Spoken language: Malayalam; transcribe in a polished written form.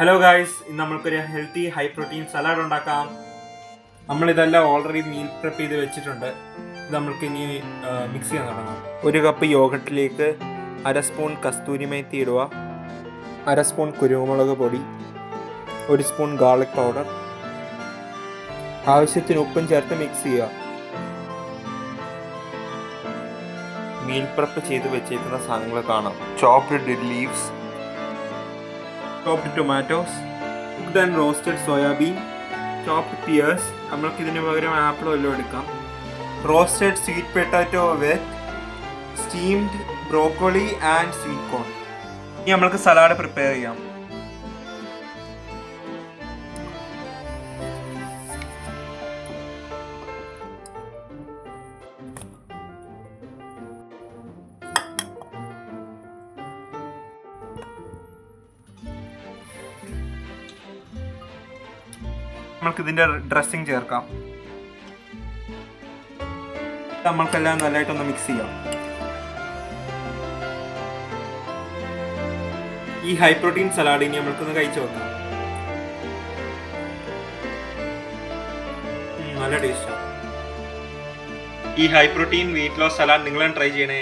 ഹലോ ഗായ്സ്, ഇന്ന് നമ്മൾക്കൊരു ഹെൽത്തി ഹൈ പ്രോട്ടീൻ സലാഡ് ഉണ്ടാക്കാം. നമ്മളിതെല്ലാം ഓൾറെഡി മീൽ പ്രെപ്പ് ചെയ്ത് വെച്ചിട്ടുണ്ട്. ഇത് നമ്മൾക്ക് ഇനി മിക്സ് ചെയ്യാൻ തുടങ്ങാം. 1 കപ്പ് യോഗട്ടിലേക്ക് 1/2 സ്പൂൺ കസ്തൂരി മേത്തി ഇടുക, 1/2 സ്പൂൺ കുരുമുളക് പൊടി, 1 സ്പൂൺ ഗാർലിക് പൗഡർ, ആവശ്യത്തിന് ഉപ്പും ചേർത്ത് മിക്സ് ചെയ്യുക. മീൽ പ്രെപ്പ് ചെയ്ത് വെച്ചേക്കുന്ന സാധനങ്ങൾ കാണാം. Chopped leaves, chopped tomatoes, cooked and roasted soyabean, chopped pears, നമ്മൾക്ക് ഇതിന് പകരം ആപ്പിൾ വല്ലതും എടുക്കാം, roasted sweet potato with steamed broccoli and sweet corn. ഇനി നമ്മൾക്ക് സലാഡ് പ്രിപ്പയർ ചെയ്യാം. നമ്മൾക്ക് ഇതിൻ്റെ ഡ്രസ്സിങ് ചേർക്കാം. നമ്മൾക്കെല്ലാം നല്ലതായിട്ടൊന്ന് മിക്സ് ചെയ്യാം. ഈ ഹൈ പ്രോട്ടീൻ സലാഡ് ഇനി നമ്മൾക്കൊന്ന് കഴിച്ചു വെക്കാം. നല്ല ടേസ്റ്റാണ്. ഈ high protein weight loss salad നിങ്ങളും ട്രൈ ചെയ്യണേ.